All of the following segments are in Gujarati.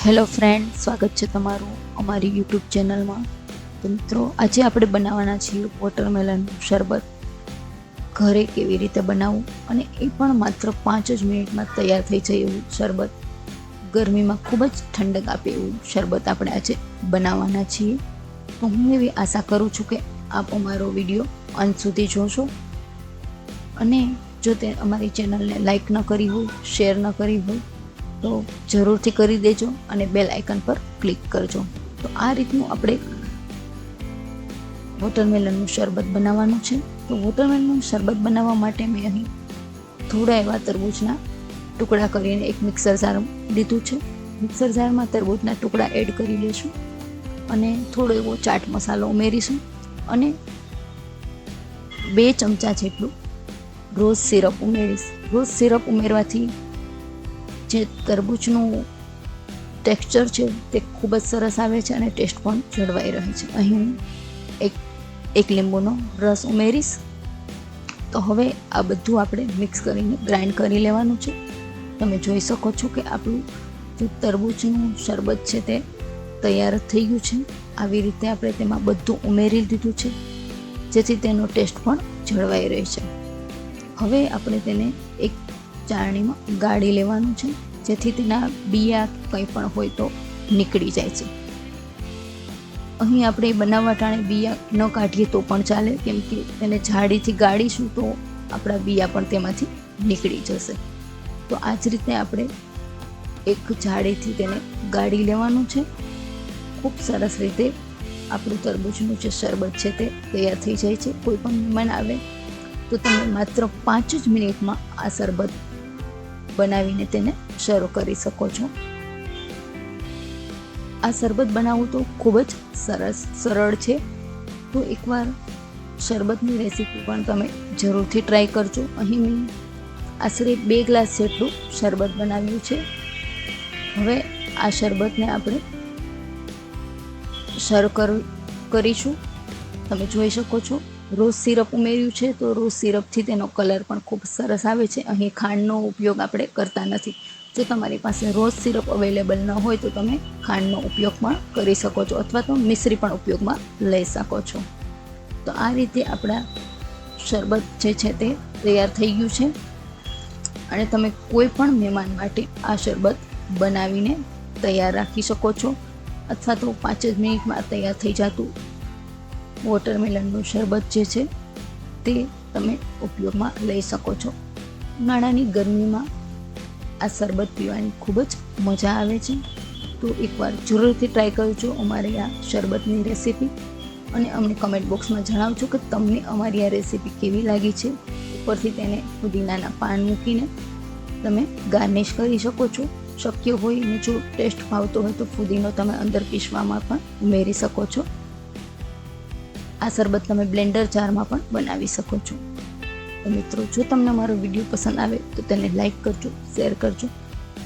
હેલો ફ્રેન્ડ, સ્વાગત છે તમારું અમારી યુટ્યુબ ચેનલમાં. તો મિત્રો, આજે આપણે બનાવવાના છીએ વોટરમેલનનું શરબત. ઘરે કેવી રીતે બનાવવું અને એ પણ માત્ર 5 જ મિનિટમાં તૈયાર થઈ જાય એવું શરબત. ગરમીમાં ખૂબ જ ઠંડક આપે એવું શરબત આપણે આજે બનાવવાના છીએ. તો હું એવી આશા કરું છું કે આપ અમારો વિડીયો અંત સુધી જોશો અને જો તે અમારી ચેનલને લાઈક ન કરી હોય, શેર ન કરી હોય તો જરૂરથી કરી દેજો અને બેલ આઇકન પર ક્લિક કરજો. તો આ રીતનું આપણે વોટરમેલનનું શરબત બનાવવાનું છે. તો વોટરમેલનનું શરબત બનાવવા માટે મેં અહીં થોડા એવા તરબૂચના ટુકડા કરીને એક મિક્સર જાર લીધું છે. મિક્સર જારમાં તરબૂચના ટુકડા એડ કરી લઈશું અને થોડો એવો ચાટ મસાલો ઉમેરીશું અને 2 ચમચા જેટલું રોઝ સિરપ ઉમેરીશ. રોઝ સિરપ ઉમેરવાથી જે તરબૂચનું ટેક્સચર છે તે ખૂબ જ સરસ આવે છે અને ટેસ્ટ પણ જળવાઈ રહે છે. અહીં એક લીંબુનો રસ ઉમેરીશ. તો હવે આ બધું આપણે મિક્સ કરીને ગ્રાઇન્ડ કરી લેવાનું છે. તમે જોઈ શકો છો કે આપણું જે તરબૂચનું શરબત છે તે તૈયાર થઈ ગયું છે. આવી રીતે આપણે તેમાં બધું ઉમેરી દીધું છે જેથી તેનો ટેસ્ટ પણ જળવાઈ રહે છે. હવે આપણે તેને એક ચાળણીમાં ગાળી લેવાનું છે જેથી તેના બિયા કંઈ પણ હોય તો નીકળી જાય છે. અહીં આપણે બનાવવા ટાણે બિયા ન કાઢીએ તો પણ ચાલે, કેમ કે તેને જાળીથી ગાળીશું તો આપણા બિયા પણ તેમાંથી નીકળી જશે. તો આ જ રીતે આપણે એક જાળીથી તેને ગાળી લેવાનું છે. ખૂબ સરસ રીતે આપણું તરબૂચનું જે શરબત છે તે તૈયાર થઈ જાય છે. કોઈ પણ મહેમાન આવે તો તમે માત્ર 5 જ મિનિટમાં આ શરબત બનાવીને તેને શરૂ કરી શકો છો. આ શરબત બનાવવું તો ખૂબ જ સરળ છે. તો એકવાર શરબતની રેસીપી પણ તમે જરૂરથી ટ્રાય કરજો. અહીં મેં આશરે 2 ગ્લાસ જેટલું શરબત બનાવ્યું છે. હવે આ શરબતને આપણે સર્વ કરીશું. તમે જોઈ શકો છો રોઝ સિરપ ઉમેર્યું છે તો રોઝ સિરપથી તેનો કલર પણ ખૂબ સરસ આવે છે. અહીં ખાંડનો ઉપયોગ આપણે કરતા નથી. જો તમારી પાસે રોઝ સિરપ અવેલેબલ ન હોય તો તમે ખાંડનો ઉપયોગ પણ કરી શકો છો અથવા તો મિશ્રી પણ ઉપયોગમાં લઈ શકો છો. તો આ રીતે આપણા શરબત જે છે તે તૈયાર થઈ ગયું છે અને તમે કોઈ પણ મહેમાન માટે આ શરબત બનાવીને તૈયાર રાખી શકો છો અથવા તો 5 જ મિનિટમાં તૈયાર થઈ જતું વોટરમેલનનું શરબત જે છે તે તમે ઉપયોગમાં લઈ શકો છો. ઉનાળાની ગરમીમાં આ શરબત પીવાની ખૂબ જ મજા આવે છે. તો એકવાર જરૂરથી ટ્રાય કરજો અમારી આ શરબતની રેસીપી અને અમને કમેન્ટ બોક્સમાં જણાવજો કે તમને અમારી આ રેસીપી કેવી લાગી છે. ઉપરથી તેને પુદીનાના પાન મૂકીને તમે ગાર્નિશ કરી શકો છો. શક્ય હોય ને જો ટેસ્ટ ભાવતો હોય તો ફુદીનો તમે અંદર પીસવામાં પણ ઉમેરી શકો છો. આ શરબત તમે બ્લેન્ડર જારમાં પણ બનાવી શકો છો. તો મિત્રો, જો તમને મારો વિડીયો પસંદ આવે તો તેને લાઈક કરજો, શેર કરજો.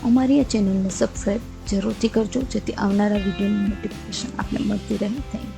અમારી આ ચેનલને સબસ્ક્રાઈબ જરૂરથી કરજો જેથી આવનારા વિડીયોની નોટિફિકેશન આપને મળતી રહે. Thank you.